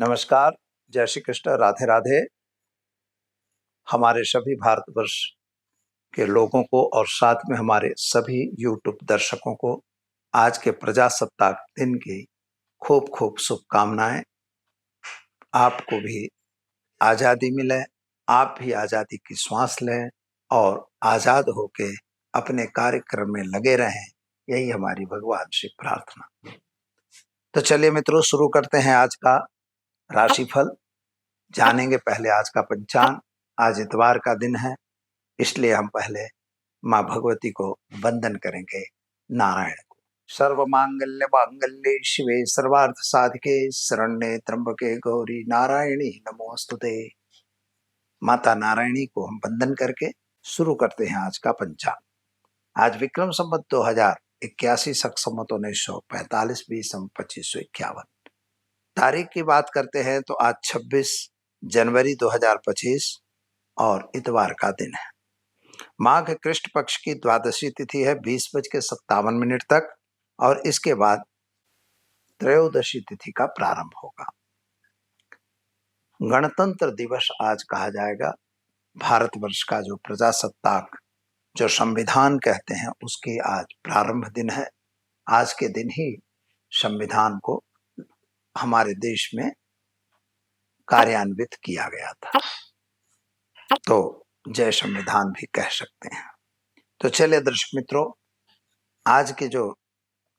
नमस्कार, जय श्री कृष्ण, राधे राधे। हमारे सभी भारतवर्ष के लोगों को और साथ में हमारे सभी यूट्यूब दर्शकों को आज के प्रजासत्ताक दिन की खूब खूब शुभकामनाएं। आपको भी आज़ादी मिले, आप भी आज़ादी की श्वास लें और आज़ाद होके अपने कार्यक्रम में लगे रहें, यही हमारी भगवान से प्रार्थना। तो चलिए मित्रों, शुरू करते हैं आज का राशिफल। जानेंगे पहले आज का पंचांग। आज इतवार का दिन है, इसलिए हम पहले माँ भगवती को वंदन करेंगे, नारायण को। सर्व मांगल्य मांगल्ये शिवे सर्वार्थ साधिके शरण्ये त्र्यंबके गौरी नारायणी नमोस्तुते। माता नारायणी को हम वंदन करके शुरू करते हैं आज का पंचांग। आज विक्रम संवत 2081 शक संवत 1945 बीसम 2551। तारीख की बात करते हैं तो आज 26 जनवरी 2025 और इतवार का दिन है। माघ कृष्ण पक्ष की द्वादशी तिथि है 20:57 तक और इसके बाद त्रयोदशी तिथि का प्रारंभ होगा। गणतंत्र दिवस आज कहा जाएगा। भारतवर्ष का जो प्रजासत्ताक, जो संविधान कहते हैं, उसकी आज प्रारंभ दिन है। आज के दिन ही संविधान को हमारे देश में कार्यान्वित किया गया था, तो जय संविधान भी कह सकते हैं। तो चलिए दर्शक मित्रों, आज के जो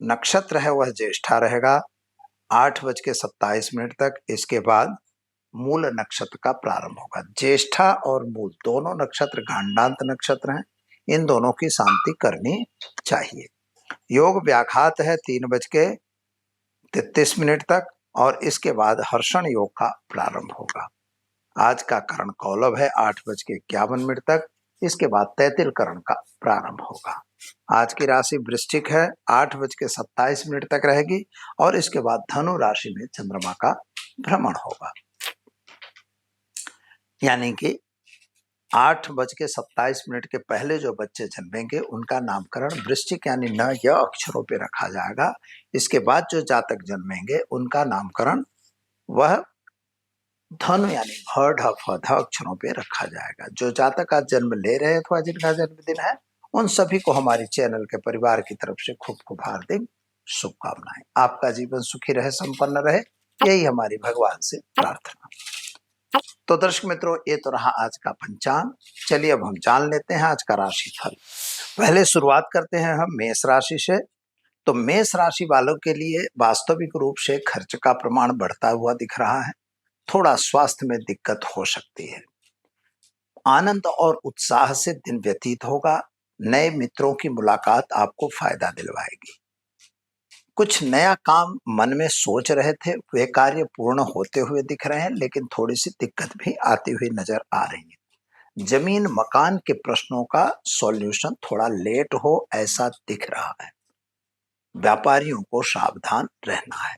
नक्षत्र है वह ज्येष्ठा रहेगा 8:27 तक। इसके बाद मूल नक्षत्र का प्रारंभ होगा। ज्येष्ठा और मूल दोनों नक्षत्र गांडांत नक्षत्र हैं, इन दोनों की शांति करनी चाहिए। योग व्याघात है 3:33 तक और इसके बाद हर्षण योग का प्रारंभ होगा। आज का करण कौलभ है 8:51 तक। इसके बाद तैतिल करण का प्रारंभ होगा। आज की राशि वृश्चिक है, 8:27 तक रहेगी और इसके बाद धनु राशि में चंद्रमा का भ्रमण होगा। यानी कि 8:27 के पहले जो बच्चे जन्मेंगे उनका नामकरण वृश्चिक यानी न य अक्षरों पे रखा जाएगा। इसके बाद जो जातक जन्मेंगे उनका नामकरण वह धनु यानी भ ढ फ ध अक्षरों पे रखा जाएगा। जो जातक आज जन्म ले रहे अथवा जिनका जन्मदिन है, उन सभी को हमारी चैनल के परिवार की तरफ से खूब खूब हार्दिक शुभकामनाएं। आपका जीवन सुखी रहे, संपन्न रहे, यही हमारी भगवान से प्रार्थना। तो दर्शक मित्रों, ये तो रहा आज का पंचांग। चलिए अब हम जान लेते हैं आज का राशिफल। पहले शुरुआत करते हैं हम मेष राशि से। तो मेष राशि वालों के लिए वास्तविक रूप से खर्च का प्रमाण बढ़ता हुआ दिख रहा है। थोड़ा स्वास्थ्य में दिक्कत हो सकती है। आनंद और उत्साह से दिन व्यतीत होगा। नए मित्रों की मुलाकात आपको फायदा दिलवाएगी। कुछ नया काम मन में सोच रहे थे, वे कार्य पूर्ण होते हुए दिख रहे हैं, लेकिन थोड़ी सी दिक्कत भी आती हुई नजर आ रही है। जमीन मकान के प्रश्नों का सॉल्यूशन थोड़ा लेट हो ऐसा दिख रहा है। व्यापारियों को सावधान रहना है।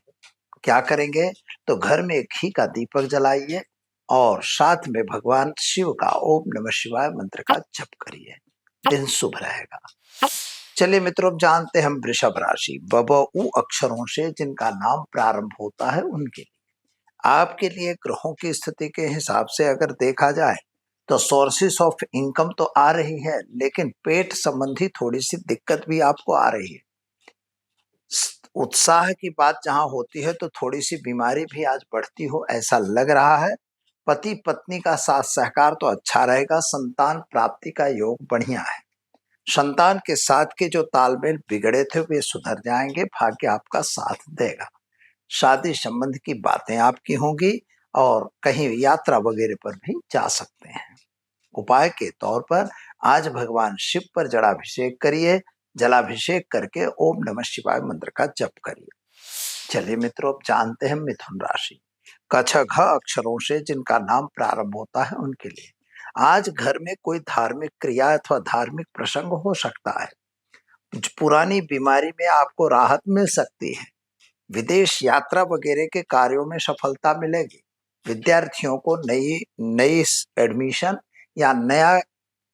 क्या करेंगे? तो घर में एक घी का दीपक जलाइए और साथ में भगवान शिव का ओम नमः शिवाय मंत्र का जप करिए। दिन शुभ रहेगा। चलिए मित्रों, अब जानते हैं हम वृषभ राशि। ब ब उ अक्षरों से जिनका नाम प्रारंभ होता है उनके लिए आपके लिए ग्रहों की स्थिति के हिसाब से अगर देखा जाए तो सोर्सेस ऑफ इनकम तो आ रही है, लेकिन पेट संबंधी थोड़ी सी दिक्कत भी आपको आ रही है। उत्साह की बात जहां होती है तो थोड़ी सी बीमारी भी आज बढ़ती हो ऐसा लग रहा है। पति पत्नी का साथ सहकार तो अच्छा रहेगा। संतान प्राप्ति का योग बढ़िया है। संतान के साथ के जो तालमेल बिगड़े थे वे सुधर जाएंगे। भाग्य आपका साथ देगा। शादी संबंध की बातें आपकी होंगी और कहीं यात्रा वगैरह पर भी जा सकते हैं। उपाय के तौर पर आज भगवान शिव पर जलाभिषेक करिए। जलाभिषेक करके ओम नमः शिवाय मंत्र का जप करिए। चलिए मित्रों, अब जानते हैं मिथुन राशि। कछ घ अक्षरों से जिनका नाम प्रारंभ होता है उनके लिए आज घर में कोई धार्मिक क्रिया अथवा धार्मिक प्रसंग हो सकता है। पुरानी बीमारी में आपको राहत मिल सकती है। विदेश यात्रा वगैरह के कार्यों में सफलता मिलेगी। विद्यार्थियों को नई एडमिशन या नया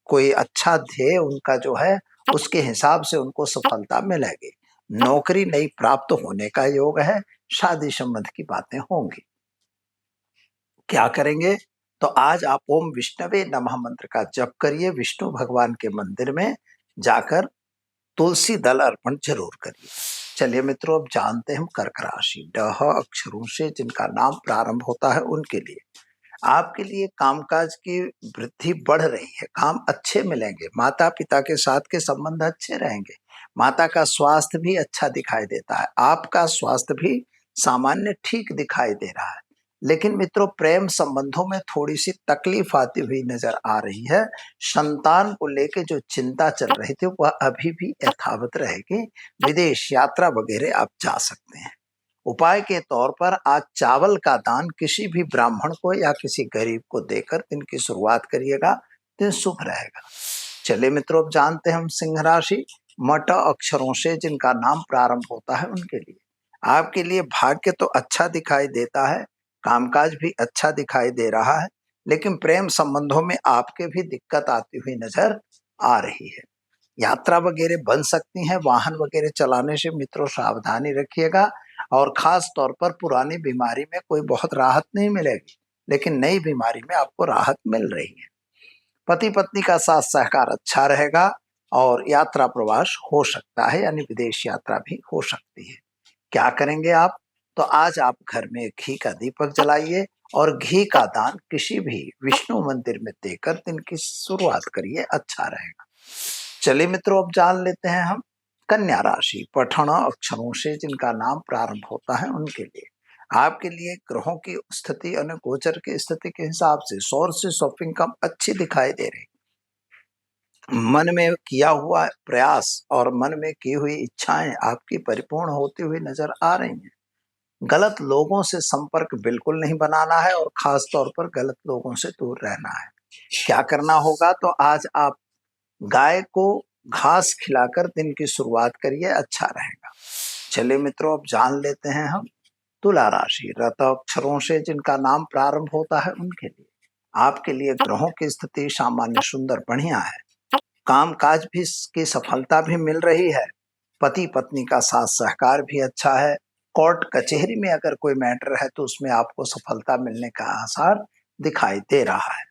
कोई अच्छा ध्येय उनका जो है उसके हिसाब से उनको सफलता मिलेगी। नौकरी नई प्राप्त होने का योग है। शादी संबंध की बातें होंगी। क्या करेंगे? तो आज आप ओम विष्णवे नमः मंत्र का जप करिए, विष्णु भगवान के मंदिर में जाकर तुलसी दल अर्पण जरूर करिए। चलिए मित्रों, अब जानते हैं हम कर्क राशि, ड अक्षरों से जिनका नाम प्रारंभ होता है उनके लिए। आपके लिए कामकाज की वृद्धि बढ़ रही है, काम अच्छे मिलेंगे, माता पिता के साथ के संबंध अच्छे रहेंगे, माता का स्वास्थ्य भी अच्छा दिखाई देता है, आपका स्वास्थ्य भी सामान्य ठीक दिखाई दे रहा है। लेकिन मित्रों, प्रेम संबंधों में थोड़ी सी तकलीफ आती हुई नजर आ रही है। संतान को लेके जो चिंता चल रही थी वह अभी भी यथावत रहेगी। विदेश यात्रा वगैरह आप जा सकते हैं। उपाय के तौर पर आज चावल का दान किसी भी ब्राह्मण को या किसी गरीब को देकर दिन की शुरुआत करिएगा, दिन शुभ रहेगा। चलिए मित्रों, अब जानते हैं हम सिंह राशि, मट अक्षरों से जिनका नाम प्रारंभ होता है उनके लिए। आपके लिए भाग्य तो अच्छा दिखाई देता है, कामकाज भी अच्छा दिखाई दे रहा है, लेकिन प्रेम संबंधों में आपके भी दिक्कत आती हुई नजर आ रही है। यात्रा वगैरह बन सकती हैं, वाहन वगैरह चलाने से मित्रों सावधानी रखिएगा। और खास तौर पर पुरानी बीमारी में कोई बहुत राहत नहीं मिलेगी, लेकिन नई बीमारी में आपको राहत मिल रही है। पति पत्नी का साथ सहकार अच्छा रहेगा और यात्रा प्रवास हो सकता है, यानी विदेश यात्रा भी हो सकती है। क्या करेंगे आप? तो आज आप घर में घी का दीपक जलाइए और घी का दान किसी भी विष्णु मंदिर में देकर दिन की शुरुआत करिए, अच्छा रहेगा। चलिए मित्रों, अब जान लेते हैं हम कन्या राशि, पठण अक्षरों से जिनका नाम प्रारंभ होता है उनके लिए। आपके लिए ग्रहों की स्थिति और गोचर की स्थिति के हिसाब से सोर्सेस ऑफ इनकम अच्छी दिखाई दे रही। मन में किया हुआ प्रयास और मन में की हुई इच्छाएं आपकी परिपूर्ण होती हुई नजर आ रही हैं। गलत लोगों से संपर्क बिल्कुल नहीं बनाना है और खास तौर पर गलत लोगों से दूर रहना है। क्या करना होगा? तो आज आप गाय को घास खिलाकर दिन की शुरुआत करिए, अच्छा रहेगा। चलिए मित्रों, अब जान लेते हैं हम तुला राशि, रत अक्षरों से जिनका नाम प्रारंभ होता है उनके लिए। आपके लिए ग्रहों की स्थिति सामान्य सुंदर बढ़िया है, कामकाज भी की सफलता भी मिल रही है, पति पत्नी का साथ सहकार भी अच्छा है। कोर्ट कचहरी में अगर कोई मैटर है तो उसमें आपको सफलता मिलने का आसार दिखाई दे रहा है।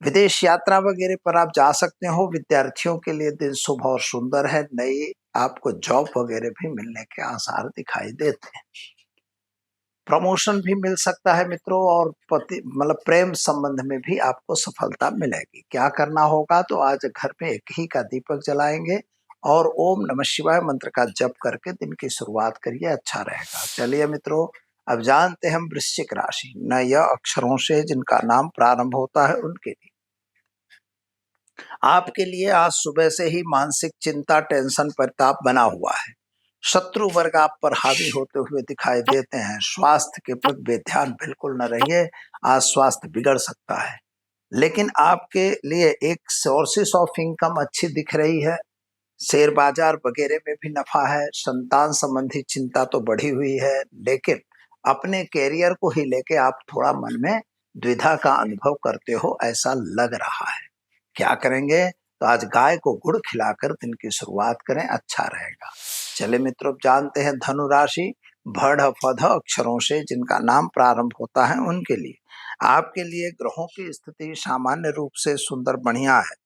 विदेश यात्रा वगैरह पर आप जा सकते हो। विद्यार्थियों के लिए दिन शुभ और सुंदर है, नई आपको जॉब वगैरह भी मिलने के आसार दिखाई देते हैं। प्रमोशन भी मिल सकता है मित्रों, और पति मतलब प्रेम संबंध में भी आपको सफलता मिलेगी। क्या करना होगा? तो आज घर में एक घी का दीपक जलाएंगे और ओम नमः शिवाय मंत्र का जप करके दिन की शुरुआत करिए, अच्छा रहेगा। चलिए मित्रों, अब जानते हैं हम वृश्चिक राशि, नय अक्षरों से जिनका नाम प्रारंभ होता है उनके लिए। आपके लिए आज सुबह से ही मानसिक चिंता, टेंशन, परिताप बना हुआ है। शत्रु वर्ग आप पर हावी होते हुए दिखाई देते हैं। स्वास्थ्य के प्रति बेध्यान बिल्कुल न रहिए, आज स्वास्थ्य बिगड़ सकता है। लेकिन आपके लिए एक सोर्सेस ऑफ इनकम अच्छी दिख रही है, शेयर बाजार वगैरह में भी नफा है। संतान संबंधी चिंता तो बढ़ी हुई है, लेकिन अपने कैरियर को ही लेके आप थोड़ा मन में द्विधा का अनुभव करते हो, ऐसा लग रहा है। क्या करेंगे? तो आज गाय को गुड़ खिलाकर दिन की शुरुआत करें, अच्छा रहेगा। चले मित्रों, जानते हैं धनु राशि, भड़ फध अक्षरों से जिनका नाम प्रारंभ होता है उनके लिए। आपके लिए ग्रहों की स्थिति सामान्य रूप से सुंदर बढ़िया है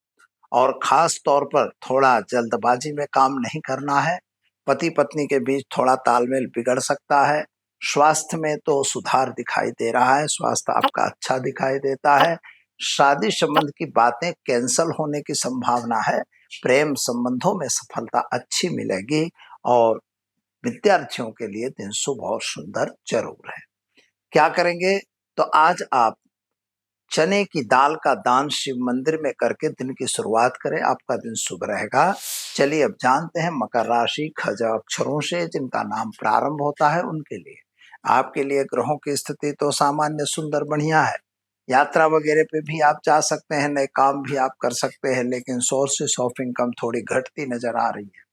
और खास तौर पर थोड़ा जल्दबाजी में काम नहीं करना है। पति पत्नी के बीच थोड़ा तालमेल बिगड़ सकता है। स्वास्थ्य में तो सुधार दिखाई दे रहा है, स्वास्थ्य आपका अच्छा दिखाई देता है। शादी संबंध की बातें कैंसल होने की संभावना है। प्रेम संबंधों में सफलता अच्छी मिलेगी और विद्यार्थियों के लिए दिन शुभ और सुंदर जरूर है। क्या करेंगे? तो आज आप चने की दाल का दान शिव मंदिर में करके दिन की शुरुआत करें, आपका दिन शुभ रहेगा। चलिए अब जानते हैं मकर राशि, खज अक्षरों से जिनका नाम प्रारंभ होता है उनके लिए। आपके लिए ग्रहों की स्थिति तो सामान्य सुंदर बढ़िया है। यात्रा वगैरह पे भी आप जा सकते हैं, नए काम भी आप कर सकते हैं, लेकिन सोर्सेस ऑफ इनकम थोड़ी घटती नजर आ रही है।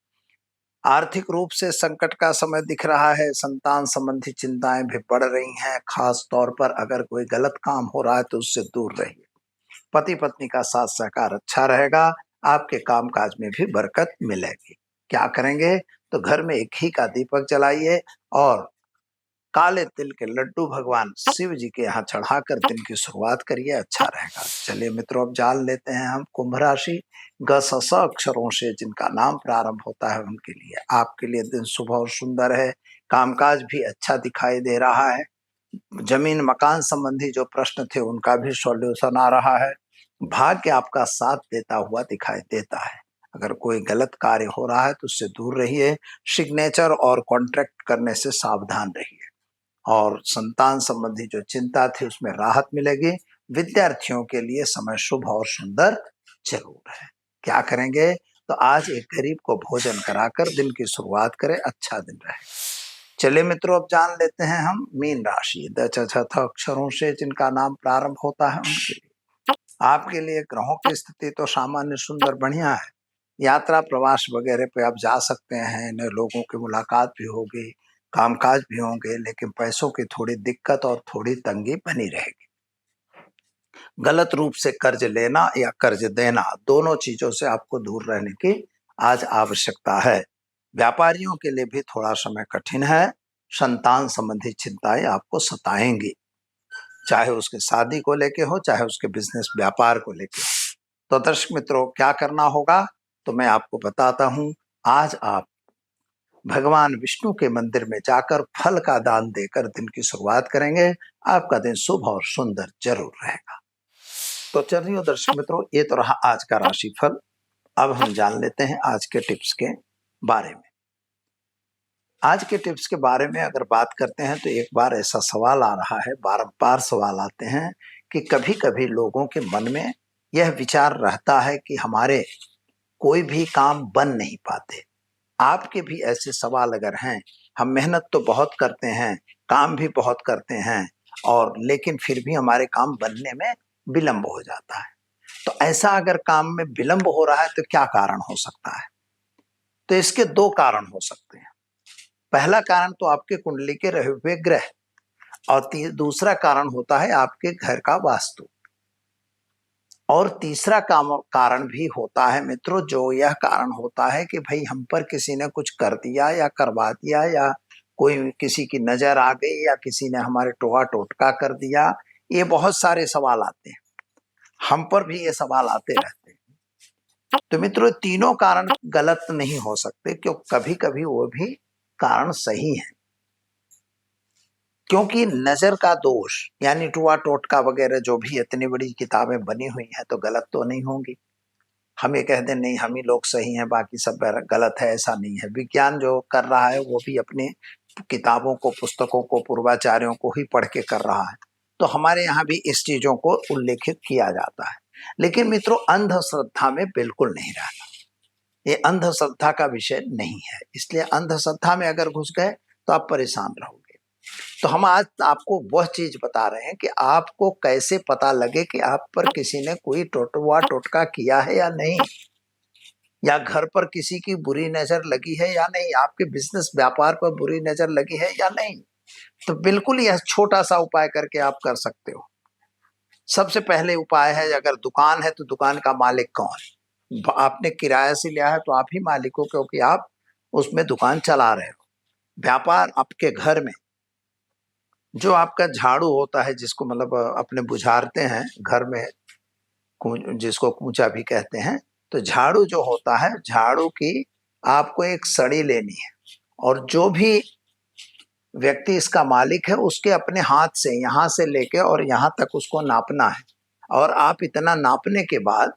आर्थिक रूप से संकट का समय दिख रहा है। संतान संबंधी चिंताएं भी बढ़ रही हैं। खास तौर पर अगर कोई गलत काम हो रहा है तो उससे दूर रहिए। पति पत्नी का साथ सहकार अच्छा रहेगा, आपके कामकाज में भी बरकत मिलेगी। क्या करेंगे? तो घर में एक घी का दीपक जलाइए और काले तिल के लड्डू भगवान शिव जी के यहाँ चढ़ाकर दिन की शुरुआत करिए, अच्छा रहेगा। चलिए मित्रों, अब जान लेते हैं हम कुंभ राशि ग स स अक्षरों से जिनका नाम प्रारंभ होता है उनके लिए। आपके लिए दिन शुभ और सुंदर है, कामकाज भी अच्छा दिखाई दे रहा है, जमीन मकान संबंधी जो प्रश्न थे उनका भी सॉल्यूशन आ रहा है, भाग्य आपका साथ देता हुआ दिखाई देता है। अगर कोई गलत कार्य हो रहा है तो उससे दूर रहिए, सिग्नेचर और कॉन्ट्रैक्ट करने से सावधान रहिए, और संतान संबंधी जो चिंता थी उसमें राहत मिलेगी। विद्यार्थियों के लिए समय शुभ और सुंदर जरूर है। क्या करेंगे? तो आज एक गरीब को भोजन कराकर दिन की शुरुआत करें, अच्छा दिन रहे। चलिए मित्रों, अब जान लेते हैं हम मीन राशि द च छ थ अक्षरों से जिनका नाम प्रारंभ होता है उनके लिए। आपके लिए ग्रहों की स्थिति तो सामान्य सुंदर बढ़िया है, यात्रा प्रवास वगैरह पे आप जा सकते हैं, नए लोगों की मुलाकात भी होगी, कामकाज भी होंगे, लेकिन पैसों की थोड़ी दिक्कत और थोड़ी तंगी बनी रहेगी। गलत रूप से कर्ज लेना या कर्ज देना, दोनों चीजों से आपको दूर रहने की आज आवश्यकता है। व्यापारियों के लिए भी थोड़ा समय कठिन है, संतान संबंधी चिंताएं आपको सताएंगी, चाहे उसके शादी को लेके हो, चाहे उसके बिजनेस व्यापार को लेके हो। तो दर्शक मित्रों, क्या करना होगा तो मैं आपको बताता हूं। आज आप भगवान विष्णु के मंदिर में जाकर फल का दान देकर दिन की शुरुआत करेंगे, आपका दिन शुभ और सुंदर जरूर रहेगा। तो चलिए दर्शक मित्रों, ये तो रहा आज का राशिफल। अब हम जान लेते हैं आज के टिप्स के बारे में। आज के टिप्स के बारे में अगर बात करते हैं तो एक बार ऐसा सवाल आ रहा है, बारंबार सवाल आते हैं कि कभी कभी लोगों के मन में यह विचार रहता है कि हमारे कोई भी काम बन नहीं पाते। आपके भी ऐसे सवाल अगर हैं, हम मेहनत तो बहुत करते हैं, काम भी बहुत करते हैं, और लेकिन फिर भी हमारे काम बनने में विलंब हो जाता है। तो ऐसा अगर काम में विलंब हो रहा है तो क्या कारण हो सकता है? तो इसके दो कारण हो सकते हैं। पहला कारण तो आपके कुंडली के रहे हुए ग्रह, और दूसरा कारण होता है आपके घर का वास्तु, और तीसरा कारण भी होता है मित्रों, जो यह कारण होता है कि भाई हम पर किसी ने कुछ कर दिया या करवा दिया, या कोई किसी की नजर आ गई, या किसी ने हमारे टोआ टोटका कर दिया। ये बहुत सारे सवाल आते हैं, हम पर भी ये सवाल आते रहते हैं। तो मित्रों, तीनों कारण गलत नहीं हो सकते, क्योंकि कभी कभी वो भी कारण सही है। क्योंकि नजर का दोष यानी टुआ टोटका वगैरह जो भी इतनी बड़ी किताबें बनी हुई हैं तो गलत तो नहीं होंगी। हम ये कह दें नहीं हम ही लोग सही हैं बाकी सब गलत है, ऐसा नहीं है। विज्ञान जो कर रहा है वो भी अपनी किताबों को, पुस्तकों को, पूर्वाचार्यों को ही पढ़ के कर रहा है। तो हमारे यहाँ भी इस चीजों को उल्लेखित किया जाता है। लेकिन मित्रों, अंधश्रद्धा में बिल्कुल नहीं रहना, ये अंधश्रद्धा का विषय नहीं है। इसलिए अंधश्रद्धा में अगर घुस गए तो आप परेशान रहोगे। तो हम आज आपको वह चीज बता रहे हैं कि आपको कैसे पता लगे कि आप पर किसी ने कोई टोटवा टोटका किया है या नहीं, या घर पर किसी की बुरी नजर लगी है या नहीं, आपके बिजनेस व्यापार पर बुरी नजर लगी है या नहीं। तो बिल्कुल यह छोटा सा उपाय करके आप कर सकते हो। सबसे पहले उपाय है, अगर दुकान है तो दुकान का मालिक कौन? आपने किराया से लिया है तो आप ही मालिक हो, क्योंकि आप उसमें दुकान चला रहे हो। व्यापार आपके घर में जो आपका झाड़ू होता है, जिसको मतलब अपने बुझारते हैं घर में, जिसको कूचा भी कहते हैं, तो झाड़ू जो होता है, झाड़ू की आपको एक सड़ी लेनी है, और जो भी व्यक्ति इसका मालिक है उसके अपने हाथ से यहाँ से लेके और यहाँ तक उसको नापना है। और आप इतना नापने के बाद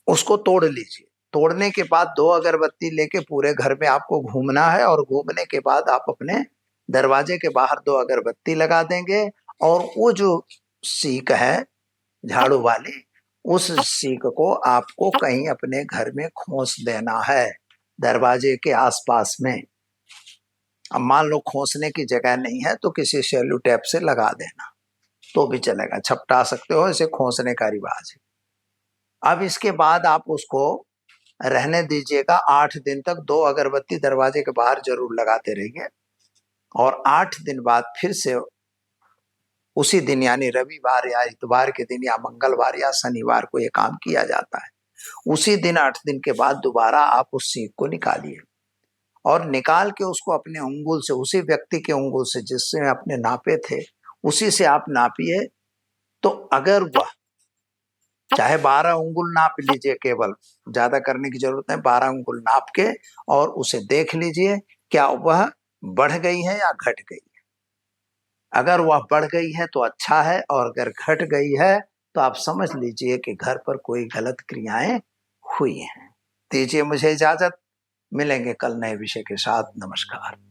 उसको तोड़ लीजिए। तोड़ने के बाद 2 अगरबत्ती लेके पूरे घर में आपको घूमना है, और घूमने के बाद आप अपने दरवाजे के बाहर 2 अगरबत्ती लगा देंगे, और वो जो सीख है झाड़ू वाली, उस सीख को आपको कहीं अपने घर में खोस देना है, दरवाजे के आसपास में। अब मान लो खोसने की जगह नहीं है तो किसी सेलो टेप से लगा देना तो भी चलेगा, छपटा सकते हो, इसे खोसने का रिवाज है। अब इसके बाद आप उसको रहने दीजिएगा 8 दिन तक। 2 अगरबत्ती दरवाजे के बाहर जरूर लगाते रहिए, और 8 दिन बाद फिर से उसी दिन यानी रविवार या इतवार के दिन या मंगलवार या शनिवार को ये काम किया जाता है। उसी दिन 8 दिन के बाद दोबारा आप उस सीख को निकालिए, और निकाल के उसको अपने अंगुल से, उसी व्यक्ति के अंगुल से जिससे आपने नापे थे, उसी से आप नापिए। तो अगर वह चाहे 12 अंगुल नाप लीजिए, केवल ज्यादा करने की जरूरत नहीं, 12 अंगुल नाप के और उसे देख लीजिए क्या वह बढ़ गई है या घट गई है। अगर वह बढ़ गई है तो अच्छा है, और अगर घट गई है तो आप समझ लीजिए कि घर पर कोई गलत क्रियाएं हुई हैं। दीजिए मुझे इजाजत, मिलेंगे कल नए विषय के साथ। नमस्कार।